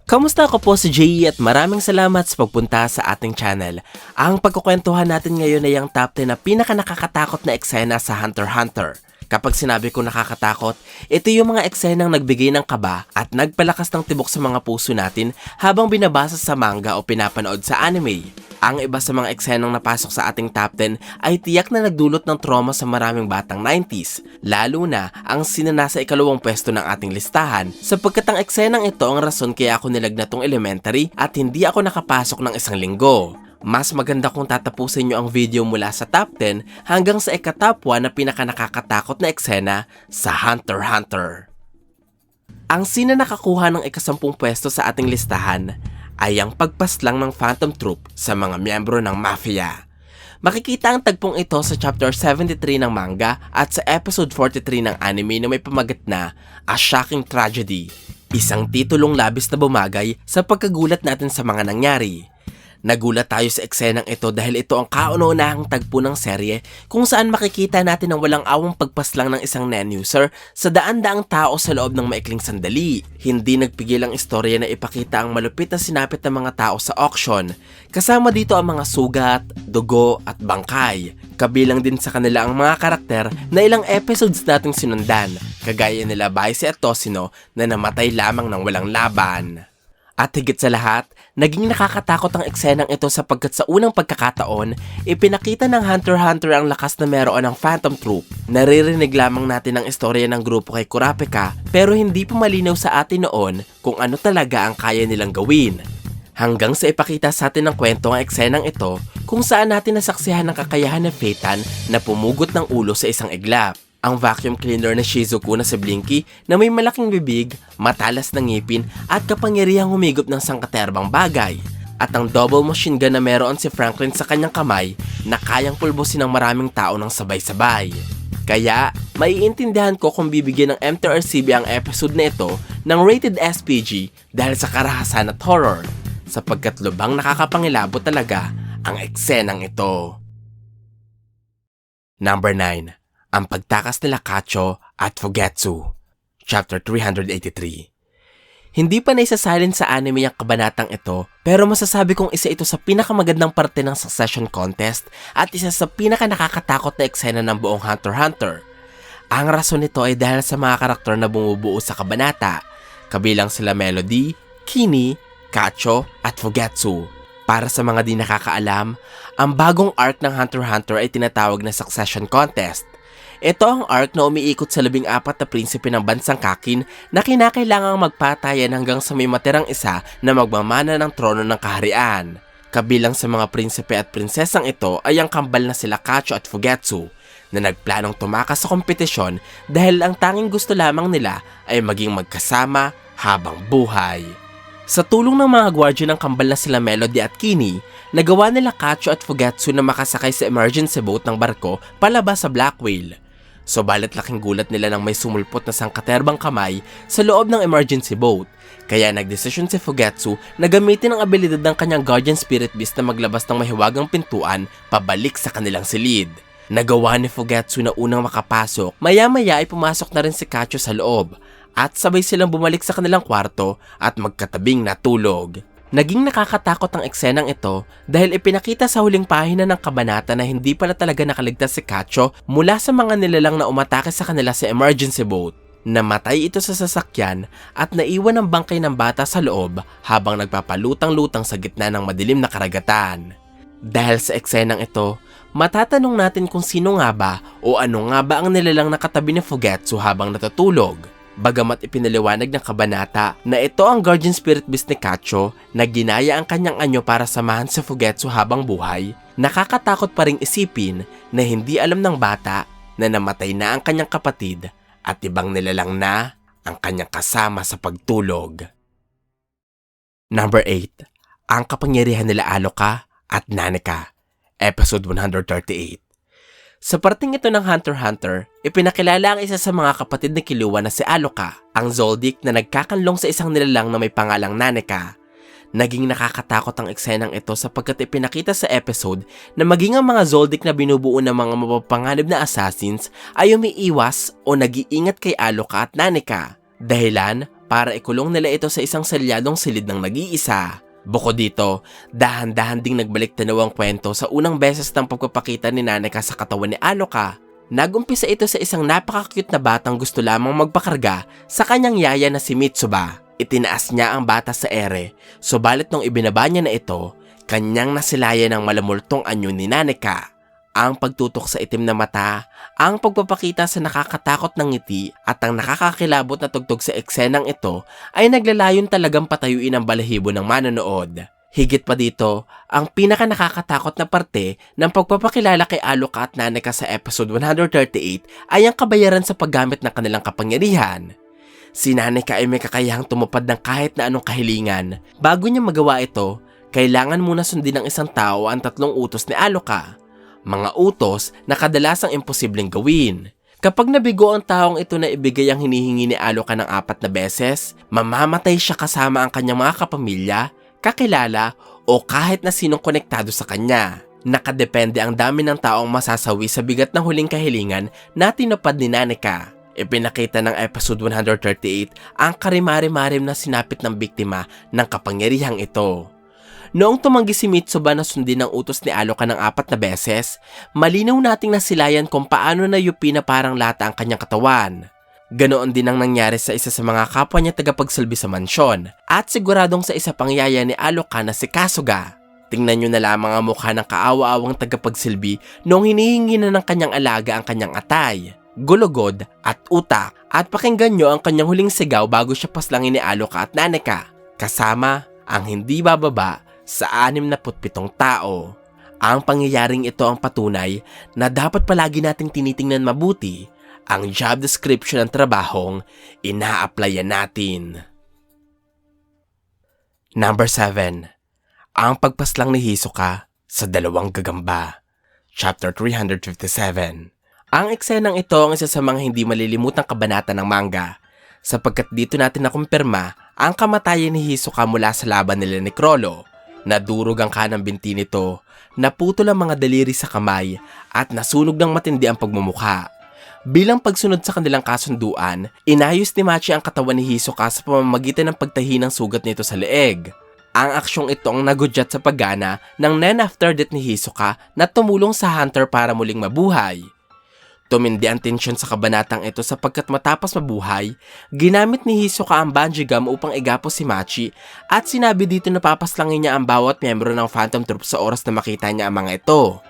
Kamusta? Ako po si Jay at maraming salamat sa pagpunta sa ating channel. Ang pagkukwentuhan natin ngayon ay ang top 10 na pinaka nakakatakot na eksena sa Hunter x Hunter. Kapag sinabi ko nakakatakot, ito yung mga eksenang nagbigay ng kaba at nagpalakas ng tibok sa mga puso natin habang binabasa sa manga o pinapanood sa anime. Ang iba sa mga eksenang napasok sa ating top 10 ay tiyak na nagdulot ng trauma sa maraming batang 90s, lalo na ang sinanasa ikalawang pwesto ng ating listahan sapagkat ang eksenang ito ang rason kaya ako nilagnatong elementary at hindi ako nakapasok ng isang linggo. Mas maganda kung tatapusin nyo ang video mula sa top 10 hanggang sa ika-top 1 na pinaka nakakatakot na eksena sa Hunter x Hunter. Ang sina nakakuha ng ika-10 pwesto sa ating listahan ay ang pagpaslang ng Phantom Troop sa mga miyembro ng Mafia. Makikita ang tagpong ito sa chapter 73 ng manga at sa episode 43 ng anime na may pamagat na A Shocking Tragedy. Isang titulong labis na bumagay sa pagkagulat natin sa mga nangyari. Nagulat tayo sa eksenang ito dahil ito ang kauna-unahang tagpo ng serye kung saan makikita natin ang walang awang pagpaslang ng isang NEN-user sa daan-daang tao sa loob ng maikling sandali. Hindi nagpigil ang istorya na ipakita ang malupit na sinapit ng mga tao sa auction. Kasama dito ang mga sugat, dugo at bangkay. Kabilang din sa kanila ang mga karakter na ilang episodes nating sinundan, kagaya nila Baise at Toshino na namatay lamang ng walang laban. At higit sa lahat, naging nakakatakot ang eksenang ito sapagkat sa unang pagkakataon, ipinakita ng Hunter x Hunter ang lakas na meron ng Phantom Troop. Naririnig lamang natin ang istorya ng grupo kay Kurapika pero hindi pa malinaw sa atin noon kung ano talaga ang kaya nilang gawin. Hanggang sa ipakita sa atin ng kwento ang eksenang ito kung saan natin nasaksihan ang kakayahan ng Phaeton na pumugot ng ulo sa isang iglap. Ang vacuum cleaner na Shizuku na si Blinky na may malaking bibig, matalas na ngipin at kapangyarihang humigop ng sangkaterbang bagay. At ang double machine gun na meron si Franklin sa kanyang kamay na kayang pulbusin ng maraming tao ng sabay-sabay. Kaya, maiintindihan ko kung bibigyan ng MTRCB ang episode na ito ng rated SPG dahil sa karahasan at horror, sapagkat lubang nakakapangilabot talaga ang eksenang ito. Number 9. Ang pagtakas nila Kacho at Fugetsu, Chapter 383. Hindi pa naisasalin sa anime ang kabanatang ito, pero masasabi kong isa ito sa pinakamagandang parte ng Succession Contest at isa sa pinaka nakakatakot na eksena ng buong Hunter x Hunter. Ang rason nito ay dahil sa mga karakter na bumubuo sa kabanata, kabilang sila Melody, Kini, Kacho at Fugetsu. Para sa mga di nakakaalam, ang bagong arc ng Hunter x Hunter ay tinatawag na Succession Contest. Ito ang arc na umiikot sa 14 na prinsipe ng bansang Kakin na kinakailangang magpatayan hanggang sa may matirang isa na magmamana ng trono ng kaharian. Kabilang sa mga prinsipe at prinsesang ito ay ang kambal na sila Kacho at Fugetsu na nagplanong tumakas sa kompetisyon dahil ang tanging gusto lamang nila ay maging magkasama habang buhay. Sa tulong ng mga gwardiya ng kambal na sila Melody at Kini, nagawa nila Kacho at Fugetsu na makasakay sa emergency boat ng barko palabas sa Black Whale. Subalit laking gulat nila nang may sumulpot na sangkaterbang kamay sa loob ng emergency boat. Kaya nagdesisyon si Fugetsu na gamitin ang abilidad ng kanyang Guardian Spirit Beast na maglabas ng mahiwagang pintuan pabalik sa kanilang silid. Nagawa ni Fugetsu na unang makapasok, maya-maya ay pumasok na rin si Kacho sa loob at sabay silang bumalik sa kanilang kwarto at magkatabing natulog. Naging nakakatakot ang eksenang ito dahil ipinakita sa huling pahina ng kabanata na hindi pala talaga nakaligtas si Kacho mula sa mga nilalang na umatake sa kanila sa emergency boat. Namatay ito sa sasakyan at naiwan ang bangkay ng bata sa loob habang nagpapalutang-lutang sa gitna ng madilim na karagatan. Dahil sa eksenang ito, matatanong natin kung sino nga ba o ano nga ba ang nilalang nakatabi ni Fugetsu habang natutulog. Bagamat ipinaliwanag ng kabanata na ito ang Guardian Spirit Beast ni Kacho na ginaya ang kanyang anyo para samahan si Fugetsu habang buhay, nakakatakot pa ring isipin na hindi alam ng bata na namatay na ang kanyang kapatid at ibang nilalang na ang kanyang kasama sa pagtulog. Number 8. Ang kapangyarihan nila Aloka at Naneka, Episode 138. Sa parting ito ng Hunter x Hunter, ipinakilala ang isa sa mga kapatid ni Killua na si Aloka, ang Zoldyck na nagkakanlong sa isang nilalang na may pangalang Naneka. Naging nakakatakot ang eksenang ito sapagkat ipinakita sa episode na maging ang mga Zoldyck na binubuo ng mga mapapanganib na assassins ay umiiwas o nag-iingat kay Aloka at Naneka. Dahilan para ikulong nila ito sa isang selyadong silid ng nag-iisa. Bukod dito, dahan-dahan ding nagbalik-tanaw ang kwento sa unang beses ng pagpapakita ni Naneka sa katawan ni Aloka. Nagumpisa ito sa isang napaka-cute na batang gusto lamang magpakarga sa kanyang yaya na si Mitsuba. Itinaas niya ang bata sa ere, subalit nung ibinaba niya na ito, kanyang nasilayan ng malamultong anyo ni Naneka. Ang pagtutok sa itim na mata, ang pagpapakita sa nakakatakot ng ngiti at ang nakakakilabot na tugtog sa eksenang ito ay naglalayon talagang patayuin ang balahibo ng manonood. Higit pa dito, ang pinaka nakakatakot na parte ng pagpapakilala kay Aloka at Naneka sa episode 138 ay ang kabayaran sa paggamit ng kanilang kapangyarihan. Si Naneka ay may kakayahang tumupad ng kahit na anong kahilingan. Bago niya magawa ito, kailangan muna sundin ng isang tao ang 3 utos ni Aloka. Mga utos na kadalasang imposibleng gawin. Kapag nabigo ang taong ito na ibigay ang hinihingi ni Aloka ng 4 na beses, mamamatay siya kasama ang kanyang mga kapamilya, kakilala o kahit na sinong konektado sa kanya. Nakadepende ang dami ng taong masasawi sa bigat ng huling kahilingan na tinupad ni Naneka. Ipinakita ng episode 138 ang karimari-marim na sinapit ng biktima ng kapangyarihang ito. Noong tumanggi si Mitsuba na sundin ang utos ni Aloka ng 4 na beses, malinaw nating nasilayan kung paano nayupi na parang lata ang kanyang katawan. Ganoon din ang nangyari sa isa sa mga kapwa niya tagapagsilbi sa mansyon at siguradong sa isa pang yaya ni Aloka na si Kasuga. Tingnan nyo na lamang ang mukha ng kaawa-awang tagapagsilbi noong hinihingi na ng kanyang alaga ang kanyang atay, gulugod at utak, at pakinggan nyo ang kanyang huling sigaw bago siya paslangin ni Aloka at Naneka, kasama ang hindi bababa sa 67 tao. Ang pangyayaring ito ang patunay na dapat palagi nating tinitingnan mabuti ang job description ng trabahong ina-applyan natin. Number 7. Ang pagpaslang ni Hisoka sa 2 gagamba. Chapter 357. Ang eksenang ito ang isa sa mga hindi malilimutang kabanata ng manga, sapagkat dito natin nakumpirma ang kamatayan ni Hisoka mula sa laban nila ni Chrollo. Nadurog ang kanang binti nito, naputol ang mga daliri sa kamay at nasunog ng matindi ang pagmumukha. Bilang pagsunod sa kanilang kasunduan, inayos ni Machi ang katawan ni Hisoka sa pamamagitan ng pagtahi ng sugat nito sa leeg. Ang aksyong ito ang nagudyat sa paggana ng Nen after death ni Hisoka na tumulong sa Hunter para muling mabuhay. Tumindi ang tensyon sa kabanatang ito sapagkat matapos mabuhay, ginamit ni Hisoka ang bungee gum upang igapos si Machi at sinabi dito na papaslangin niya ang bawat miyembro ng Phantom Troop sa oras na makita niya ang mga ito.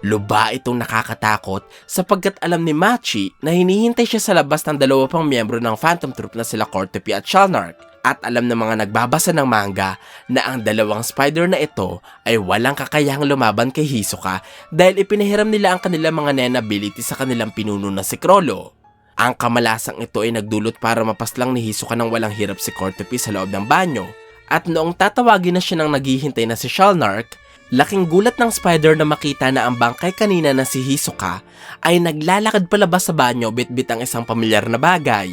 Luba itong nakakatakot sapagkat alam ni Machi na hinihintay siya sa labas ng 2 pang miyembro ng Phantom Troop na sila Cortopi at Shalnark. At alam ng mga nagbabasa ng manga na ang 2 spider na ito ay walang kakayahang lumaban kay Hisoka dahil ipinahiram nila ang kanilang mga nen ability sa kanilang pinuno na si Chrollo. Ang kamalasang ito ay nagdulot para mapaslang ni Hisoka ng walang hirap si Cortopi sa loob ng banyo. At noong tatawagin na siya ng naghihintay na si Shalnark, laking gulat ng spider na makita na ang bangkay kanina na si Hisoka ay naglalakad palabas sa banyo bitbit ang isang pamilyar na bagay.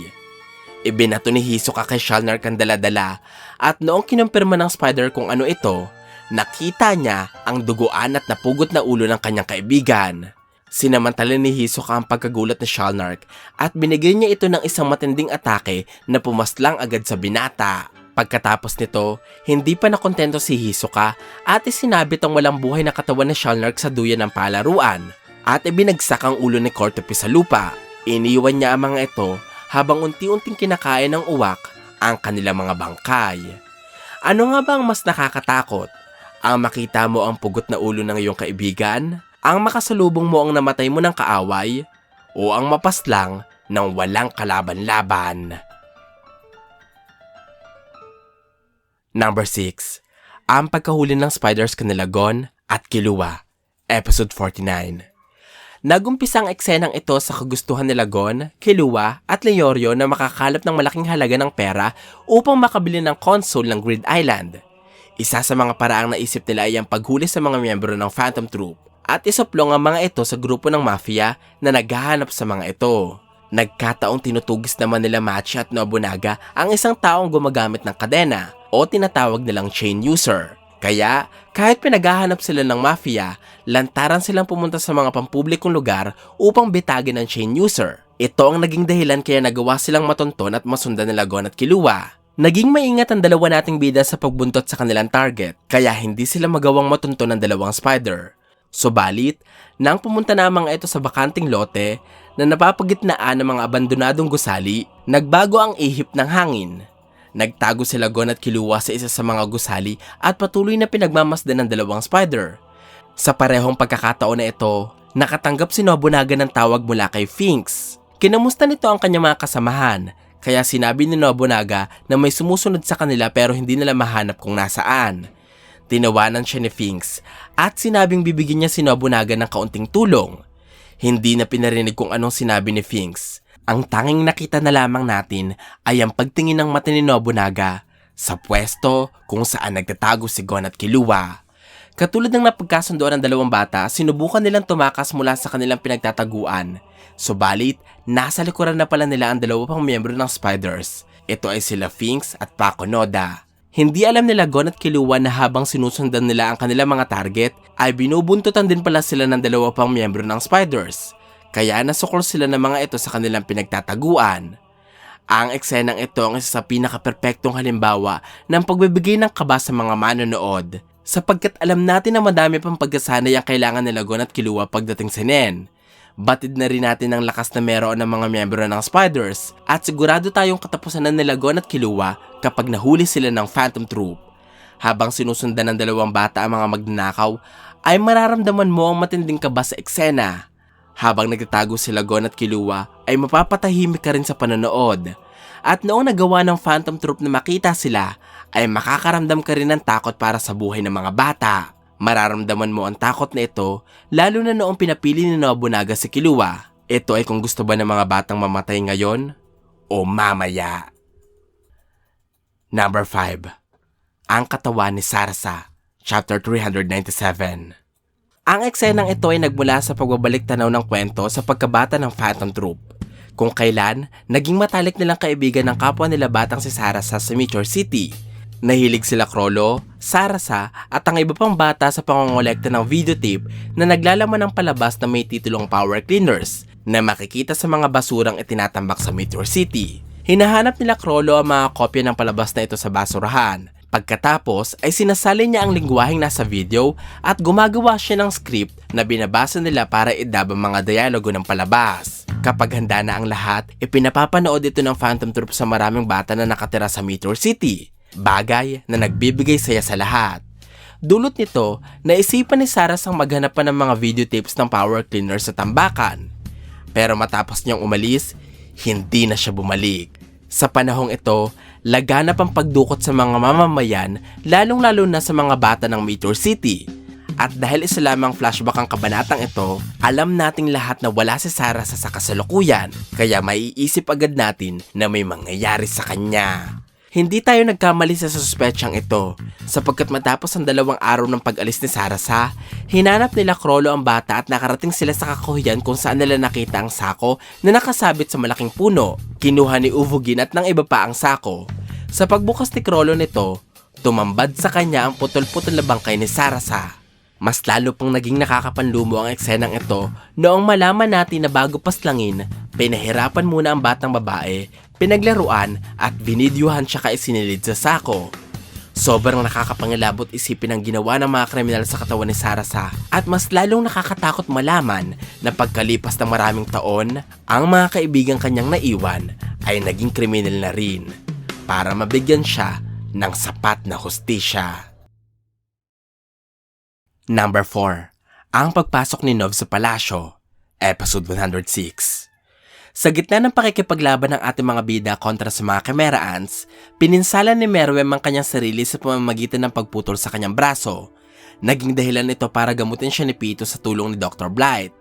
Ibinato ni Hisoka kay Shalnark ang dala-dala at noong kinumpirma ng spider kung ano ito, nakita niya ang duguan at napugot na ulo ng kanyang kaibigan. Sinamantala ni Hisoka ang pagkagulat ni Shalnark at binigyan niya ito ng isang matinding atake na pumaslang agad sa binata. Pagkatapos nito, hindi pa nakontento si Hisoka at isinabit ang walang buhay na katawan ni Shalnark sa duyan ng palaruan at ibinagsak ang ulo ni Cortopi sa lupa. Iniwan niya ang mga ito habang unti-unting kinakain ng uwak ang kanilang mga bangkay. Ano nga ba ang mas nakakatakot? Ang makita mo ang pugot na ulo ng iyong kaibigan? Ang makasalubong mo ang namatay mo ng kaaway? O ang mapaslang ng walang kalaban-laban? Number 6. Ang pagkahuli ng spiders kanila Gon at Killua. Episode 49. Nagumpisa ang eksenang ito sa kagustuhan nila Gon, Killua at Leorio na makakalap ng malaking halaga ng pera upang makabili ng console ng Grid Island. Isa sa mga paraang naisip nila ay ang paghuli sa mga miyembro ng Phantom Troop at isuplong ang mga ito sa grupo ng mafia na naghahanap sa mga ito. Nagkataong tinutugis naman nila Machi at Nobunaga ang isang taong gumagamit ng kadena o tinatawag nilang chain user. Kaya, kahit pinaghahanap sila ng mafia, lantaran silang pumunta sa mga pampublikong lugar upang bitagin ang chain user. Ito ang naging dahilan kaya nagawa silang matunton at masundan nila Gon at Killua. Naging maingat ang dalawa nating bida sa pagbuntot sa kanilang target, kaya hindi sila magawang matunton ng dalawang spider. Subalit, nang pumunta na ang mga ito sa bakanting lote na napapagitnaan ng mga abandonadong gusali, nagbago ang ihip ng hangin. Nagtago sila Gon at Killua sa isa sa mga gusali at patuloy na pinagmamasdan ng dalawang spider. Sa parehong pagkakataon na ito, nakatanggap si Nobunaga ng tawag mula kay Finks. Kinamusta nito ang kanyang mga kasamahan, kaya sinabi ni Nobunaga na may sumusunod sa kanila pero hindi nila mahanap kung nasaan. Tinawanan siya ni Finks at sinabing bibigyan niya si Nobunaga ng kaunting tulong. Hindi na pinarinig kung anong sinabi ni Finks. Ang tanging nakita na lamang natin ay ang pagtingin ng mata ni Nobunaga sa pwesto kung saan nagtatago si Gon at Killua. Katulad ng napagkasundoan ng dalawang bata, sinubukan nilang tumakas mula sa kanilang pinagtataguan. Subalit, nasa likuran na pala nila ang dalawa pang miyembro ng Spiders. Ito ay sila Finks at Paco Noda. Hindi alam nila Gon at Killua na habang sinusundan nila ang kanilang mga target, ay binubuntutan din pala sila ng dalawa pang miyembro ng Spiders. Kaya nasukol sila ng mga ito sa kanilang pinagtataguan. Ang eksenang ito ang isa sa pinaka-perpektong halimbawa ng pagbibigay ng kaba sa mga manonood. Sapagkat alam natin na madami pang pagkasanay ang kailangan nila Gon at Killua pagdating sa Nen. Batid na rin natin ang lakas na meron ng mga miyembro ng Spiders at sigurado tayong katapusan na nila Gon at Killua kapag nahuli sila ng Phantom Troop. Habang sinusundan ng dalawang bata ang mga magnanakaw, ay mararamdaman mo ang matinding kaba sa eksena. Habang nagtatago sila Gon at Killua, ay mapapatahimik ka rin sa panonood. At noong nagawa ng Phantom Troop na makita sila, ay makakaramdam ka rin ng takot para sa buhay ng mga bata. Mararamdaman mo ang takot na ito, lalo na noong pinapili ni Nobunaga si Killua. Ito ay kung gusto ba ng mga batang mamatay ngayon o mamaya. Number 5. Ang katawan ni Sarasa, Chapter 397. Ang eksenang ito ay nagmula sa pagbabalik tanaw ng kwento sa pagkabata ng Phantom Troop. Kung kailan, naging matalik nilang kaibigan ng kapwa nila batang si Sarasa sa Meteor City. Nahilig sila Chrollo, Sarasa at ang iba pang bata sa pangongolekta ng videotape na naglalaman ng palabas na may titulong Power Cleaners na makikita sa mga basurang itinatambak sa Meteor City. Hinahanap nila Chrollo ang mga kopya ng palabas na ito sa basurahan. Pagkatapos ay sinasali niya ang lingwaheng nasa video at gumagawa siya ng script na binabasa nila para idab ang mga dialogo ng palabas. Kapag handa na ang lahat, ipinapapanood ito ng Phantom Troop sa maraming bata na nakatira sa Meteor City. Bagay na nagbibigay saya sa lahat. Dulot nito, naisipan ni Saras ang maghanap pa ng mga videotapes ng Power Cleaner sa tambakan. Pero matapos niyang umalis, hindi na siya bumalik. Sa panahong ito, laganap ang pagdukot sa mga mamamayan, lalong-lalo na sa mga bata ng Meteor City. At dahil isa lamang flashback ang kabanatang ito, alam nating lahat na wala si Saras sa kasalukuyan, kaya maiisip agad natin na may mangyayari sa kanya. Hindi tayo nagkamali sa suspetsyang ito, sapagkat matapos ang 2 araw ng pag-alis ni Sarasa, hinanap nila Chrollo ang bata at nakarating sila sa kakuhian kung saan nila nakita ang sako na nakasabit sa malaking puno. Kinuha ni Uvogin at ng iba pa ang sako. Sa pagbukas ni Chrollo nito, tumambad sa kanya ang putol-putol na bangkay ni Sarasa. Mas lalo pang naging nakakapanlumo ang eksenang ito noong malaman natin na bago paslangin, pinahirapan muna ang batang babae, pinaglaruan at binidyuhan siya kaisinilid sa sako. Sobrang nakakapangilabot isipin ang ginawa ng mga kriminal sa katawan ni Sarasa at mas lalong nakakatakot malaman na pagkalipas ng maraming taon, ang mga kaibigang kanyang naiwan ay naging kriminal na rin para mabigyan siya ng sapat na hustisya. Number 4. Ang pagpasok ni Nov sa palasyo, Episode 106. Sa gitna ng pakikipaglaban ng ating mga bida kontra sa mga Chimera Ants, pininsala ni Meruem ang kanyang sarili sa pamamagitan ng pagputol sa kanyang braso. Naging dahilan ito para gamutin siya ni Pito sa tulong ni Dr. Blight.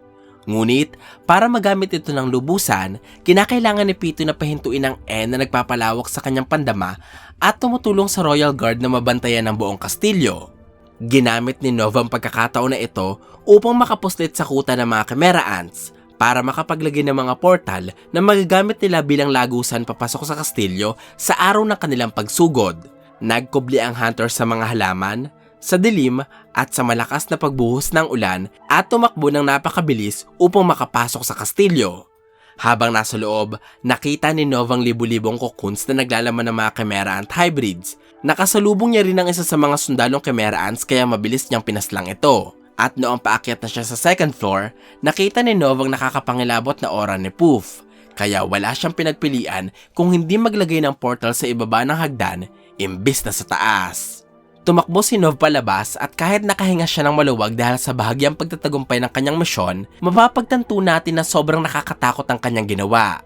Ngunit, para magamit ito ng lubusan, kinakailangan ni Pito na pahintuin ang N na nagpapalawak sa kanyang pandama at tumutulong sa Royal Guard na mabantayan ang buong kastilyo. Ginamit ni Nova ang pagkakataon na ito upang makapuslit sa kuta ng mga Chimera Ants para makapaglagay ng mga portal na magagamit nila bilang lagusan papasok sa kastilyo sa araw ng kanilang pagsugod. Nagkubli ang hunter sa mga halaman, sa dilim at sa malakas na pagbuhos ng ulan at tumakbo ng napakabilis upang makapasok sa kastilyo. Habang nasa loob, nakita ni Nov ang libu-libong cocoons na naglalaman ng mga Chimera Ant hybrids. Nakasalubong niya rin ang isa sa mga sundalong Chimera Ants kaya mabilis niyang pinaslang ito. At noong paakyat na siya sa second floor, nakita ni Nov ang nakakapangilabot na aura ni Poof. Kaya wala siyang pinagpilian kung hindi maglagay ng portal sa ibaba ng hagdan imbis na sa taas. Tumakbo si Nov palabas at kahit nakahinga siya ng maluwag dahil sa bahagyang pagtatagumpay ng kanyang misyon, mapapagtanto natin na sobrang nakakatakot ang kanyang ginawa.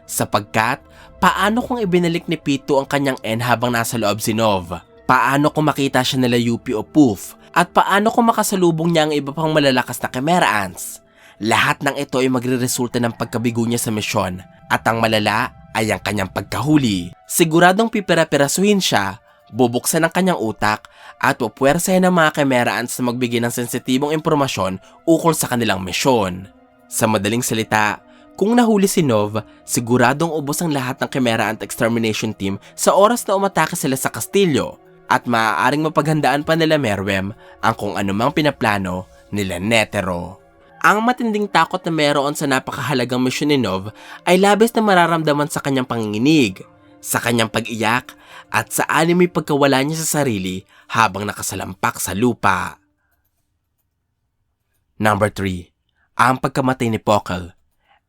Sapagkat, paano kung ibinalik ni Pitu ang kanyang N habang nasa loob si Nov? Paano kung makita siya nila Yuppie o Poof? At paano kung makasalubong niya ang iba pang malalakas na Chimera Ants? Lahat ng ito ay magreresulta ng pagkabigo niya sa misyon at ang malala ay ang kanyang pagkahuli. Siguradong pipira-pirasuhin siya, bubuksan ang kanyang utak at pupuwersahin ng mga Chimera Ants na magbigay ng sensitibong impormasyon ukol sa kanilang misyon. Sa madaling salita, kung nahuli si Nov, siguradong ubos ang lahat ng Chimera Ant Extermination Team sa oras na umatake sila sa kastilyo at maaaring mapaghandaan pa nila Meruem ang kung anumang pinaplano nila Netero. Ang matinding takot na meron sa napakahalagang misyon ni Nov ay labis na mararamdaman sa kanyang panginginig, sa kanyang pag-iyak, at sa animoy pagkawala niya sa sarili habang nakasalampak sa lupa. Number 3. Ang pagkamatay ni Pokel,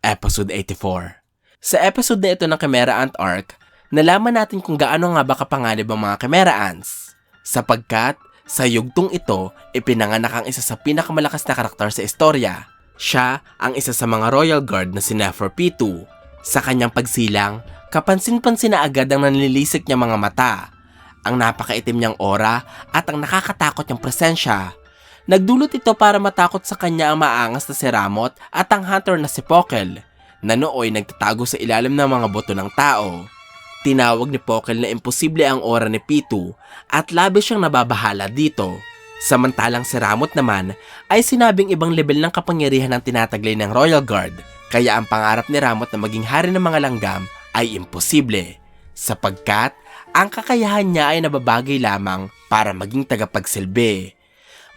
Episode 84. Sa episode na ito ng Chimera Ant Arc, nalaman natin kung gaano nga ba kapanganib ang mga Chimera Ants. Sapagkat, sa yugtong ito, ipinanganak ang isa sa pinakamalakas na karakter sa istorya. Siya ang isa sa mga Royal Guard na si Neferpitu. Sa kanyang pagsilang, kapansin-pansin na agad ang nanlilisik niyang mga mata, ang napakaitim niyang aura at ang nakakatakot niyang presensya. Nagdulot ito para matakot sa kanya ang maangas na si Ramot at ang hunter na si Pokel, na nooy nagtatago sa ilalim ng mga buto ng tao. Tinawag ni Pokel na imposible ang aura ni Pitu at labis siyang nababahala dito. Samantalang si Ramot naman ay sinabing ibang level ng kapangyarihan ang tinataglay ng Royal Guard, kaya ang pangarap ni Ramot na maging hari ng mga langgam ay imposible, sapagkat ang kakayahan niya ay nababagay lamang para maging tagapagsilbi.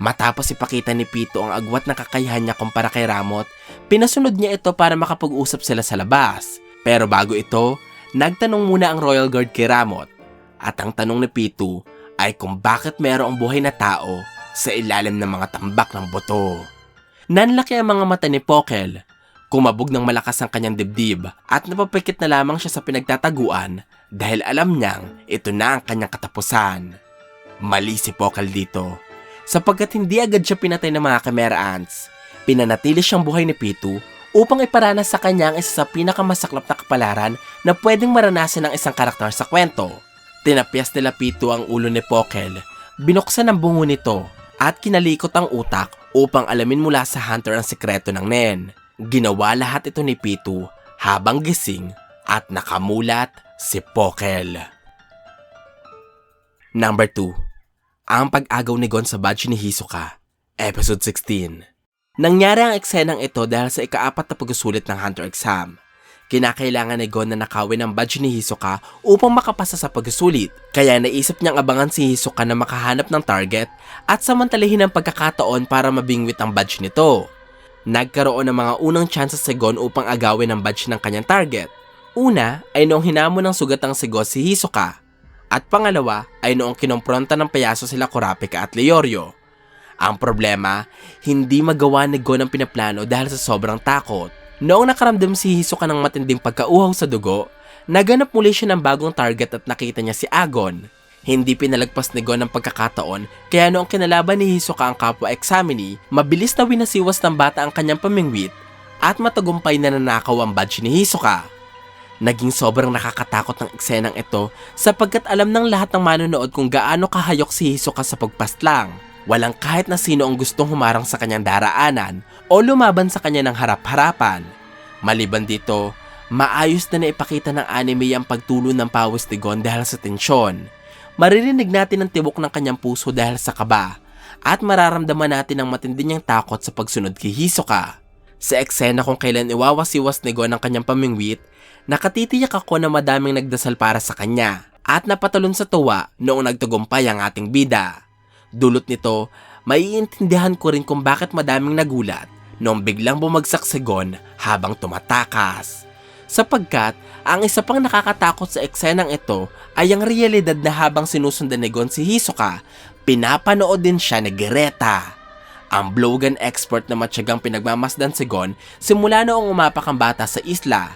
Matapos ipakita ni Pitu ang agwat na kakayahan niya kumpara kay Ramot, pinasunod niya ito para makapag-usap sila sa labas. Pero bago ito, nagtanong muna ang Royal Guard kay Ramot, at ang tanong ni Pitu ay kung bakit mayroong buhay na tao sa ilalim ng mga tambak ng buto. Nanlaki ang mga mata ni Pokel, kumabog ng malakas ang kanyang dibdib at napapikit na lamang siya sa pinagtataguan dahil alam niyang ito na ang kanyang katapusan. Mali si Pokel dito, sapagkat hindi agad siya pinatay ng mga Chimera Ants. Pinanatili siyang buhay ni Pitu upang iparanas sa kanya ang isa sa pinakamasaklap na kapalaran na pwedeng maranasan ng isang karakter sa kwento. Tinapyas nila Pitu ang ulo ni Pokel, binuksan ang bungo nito at kinalikot ang utak upang alamin mula sa hunter ang sikreto ng Nen. Ginawa lahat ito ni Pitu habang gising at nakamulat si Pokel. Number 2. Ang pag-agaw ni Gon sa badge ni Hisoka, Episode 16. Nangyari ang eksenang ito dahil sa ika-4 na pagsusulit ng Hunter exam. Kinakailangan ni Gon na nakawin ang badge ni Hisoka upang makapasa sa pagsusulit, kaya naisip niyang abangan si Hisoka na makahanap ng target at samantalahin ang pagkakataon para mabingwit ang badge nito. Nagkaroon ng mga unang chances si Gon upang agawin ang badge ng kanyang target. Una ay noong hinamon ng sugatang si Gon si Hisoka, at pangalawa ay noong kinompronta ng payaso sila Kurapika at Leorio. Ang problema, hindi magawa ni Gon ang pinaplano dahil sa sobrang takot. Noong nakaramdam si Hisoka ng matinding pagkauhaw sa dugo, naganap muli siya ng bagong target at nakita niya si Agon. Hindi pinalagpas ni Gon ang pagkakataon, kaya noong kinalaban ni Hisoka ang kapwa examinee, mabilis na winasiwas ng bata ang kanyang pamingwit at matagumpay na nanakaw ang badge ni Hisoka. Naging sobrang nakakatakot ng eksenang ito sapagkat alam ng lahat ng manonood kung gaano kahayok si Hisoka sa pagpaslang. Walang kahit na sino ang gustong humarang sa kanyang daraanan o lumaban sa kanya ng harap-harapan. Maliban dito, maayos na naipakita ng anime ang pagtulo ng pawis ni Gon dahil sa tensyon. Maririnig natin ang tibok ng kanyang puso dahil sa kaba at mararamdaman natin ang matindi niyang takot sa pagsunod kay Hisoka. Sa eksena kung kailan iwawasiwas ni Gon ang kanyang pamingwit, nakatitiyak ako na madaming nagdasal para sa kanya at napatalon sa tuwa noong nagtagumpay ang ating bida. Dulot nito, maiintindihan ko rin kung bakit madaming nagulat noong biglang bumagsak si Gon habang tumatakas. Sapagkat, ang isa pang nakakatakot sa eksenang ito ay ang realidad na habang sinusundan ni Gon si Hisoka, pinapanood din siya ni Greta. Ang blowgun expert na matyagang pinagmamasdan si Gon simula noong umapak ang bata sa isla.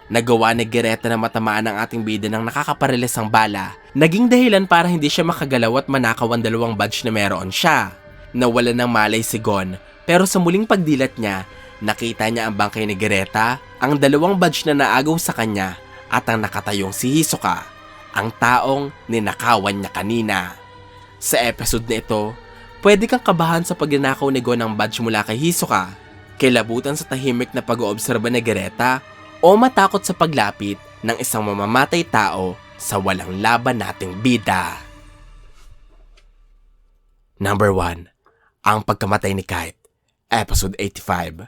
Nagawa ni Greta na matamaan ang ating bida ng nakakaparilis ang bala. Naging dahilan para hindi siya makagalaw at manakaw ang 2 badge na meron siya. Nawala ng malay si Gon, pero sa muling pagdilat niya, nakita niya ang bangkay ni Greta, ang 2 badge na naagaw sa kanya at ang nakatayong si Hisoka, ang taong ninakawan niya kanina. Sa episode na ito, pwede kang kabahan sa pagnanakaw ni Gon ng badge mula kay Hisoka, kilabutan sa tahimik na pag-oobserba ni Greta, o matakot sa paglapit ng isang mamamatay tao sa walang laban nating bida. Number 1. Ang pagkamatay ni Kite, Episode 85.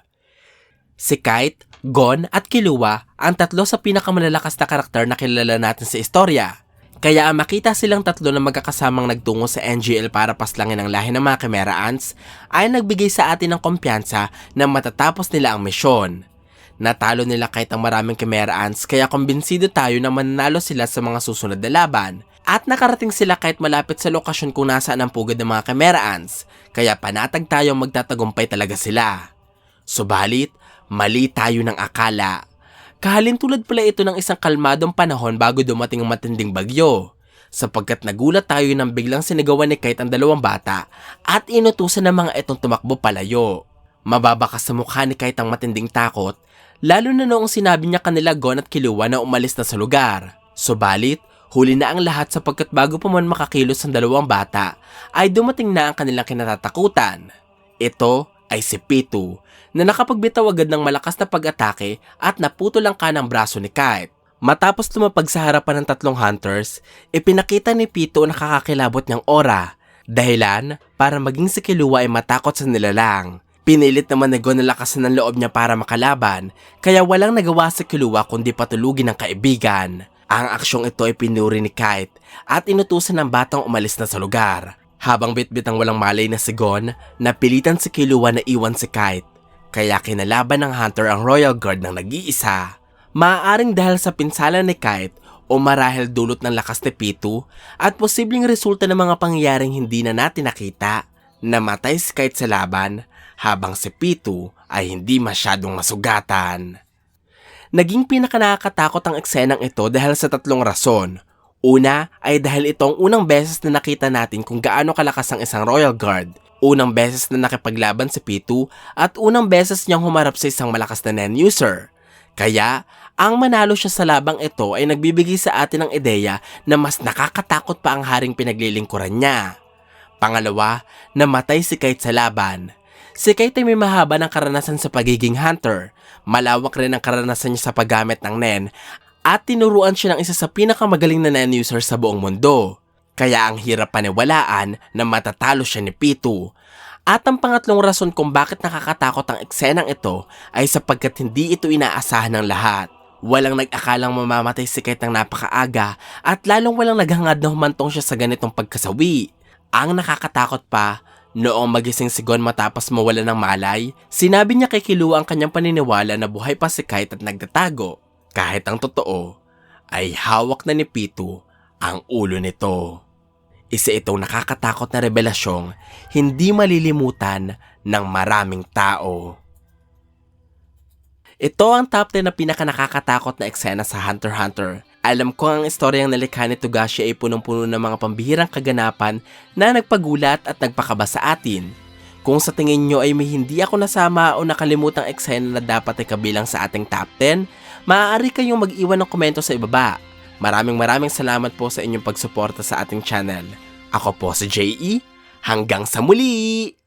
Si Kite, Gon at Killua ang 3 sa pinakamalalakas na karakter na kilala natin sa istorya. Kaya makita silang 3 na magkakasamang nagtungo sa NGL para paslangin ang lahi ng mga Chimera Ants ay nagbigay sa atin ng kumpiyansa na matatapos nila ang misyon. Natalo nila kahit ang maraming Chimera Ants kaya kumbinsido tayo na mananalo sila sa mga susunod na laban. At nakarating sila kahit malapit sa lokasyon kung nasaan ang pugad ng mga Chimera Ants, kaya panatag tayong magtatagumpay talaga sila. Subalit, mali tayo ng akala. Kahalintulad pala ito ng isang kalmadong panahon bago dumating ang matinding bagyo. Sapagkat nagulat tayo nang biglang sinigawan ni Kite ang 2 bata at inutusan ng mga itong tumakbo palayo. Mababakas sa mukha ni Kite ang matinding takot, lalo na noong sinabi niya kanila Gon at Killua na umalis na sa lugar. Subalit, huli na ang lahat sapagkat bago pa man makakilos ang 2 bata, ay dumating na ang kanilang kinatatakutan. Ito ay si Pitu, na nakapagbitaw agad ng malakas na pag-atake at naputol ang kanang braso ni Kite. Matapos lumapag sa harapan ng 3 hunters, ipinakita ni Pitu na nakakakilabot niyang aura, dahilan para maging si Killua ay matakot sa nilalang. Pinilit naman ni Gon na lakasan ng loob niya para makalaban, kaya walang nagawa si Killua kundi patulugin ang kaibigan. Ang aksyong ito ay pinuri ni Kite at inutusan ng batang umalis na sa lugar. Habang bitbit ang walang malay na si Gon, napilitan si Killua na iwan si Kite, kaya kinalaban ng hunter ang Royal Guard ng nag-iisa. Maaaring dahil sa pinsala ni Kite o marahil dulot ng lakas ni Pitu at posibleng resulta ng mga pangyayaring hindi na natin nakita, namatay si Kite sa laban habang si Pitu ay hindi masyadong masugatan. Naging pinakanakakatakot ang eksenang ito dahil sa 3 rason. Una ay dahil ito ang unang beses na nakita natin kung gaano kalakas ang isang Royal Guard, unang beses na nakipaglaban si Pitu at unang beses niyang humarap sa isang malakas na Nen user. Kaya, ang manalo siya sa labang ito ay nagbibigay sa atin ng ideya na mas nakakatakot pa ang haring pinaglilingkuran niya. Pangalawa, namatay si Kite sa laban. Si Kite ay may mahaba ng karanasan sa pagiging hunter, malawak rin ang karanasan niya sa paggamit ng Nen, at tinuruan siya ng isa sa pinakamagaling na Nen user sa buong mundo. Kaya ang hirap paniwalaan na matatalo siya ni Pitu. At ang pangatlong rason kung bakit nakakatakot ang eksenang ito ay sapagkat hindi ito inaasahan ng lahat. Walang nag-akalang mamamatay si Kite ng napakaaga at lalong walang naghangad na humantong siya sa ganitong pagkasawi. Ang nakakatakot pa, noong magising si Gon matapos mawala ng malay, sinabi niya kay Killua ang kanyang paniniwala na buhay pa si Kite at nagtatago. Kahit ang totoo, ay hawak na ni Pitu ang ulo nito. Isa itong nakakatakot na revelasyong hindi malilimutan ng maraming tao. Ito ang top 10 na pinakanakakatakot na eksena sa Hunter x Hunter. Alam ko ang istoryang nalikha ni Togashi ay punong-puno ng mga pambihirang kaganapan na nagpagulat at nagpakaba sa atin. Kung sa tingin nyo ay may hindi ako nasama o nakalimutang eksena na dapat ay kabilang sa ating top 10, maaari kayong mag-iwan ng komento sa ibaba. Maraming salamat po sa inyong pagsuporta sa ating channel. Ako po si J.E. Hanggang sa muli!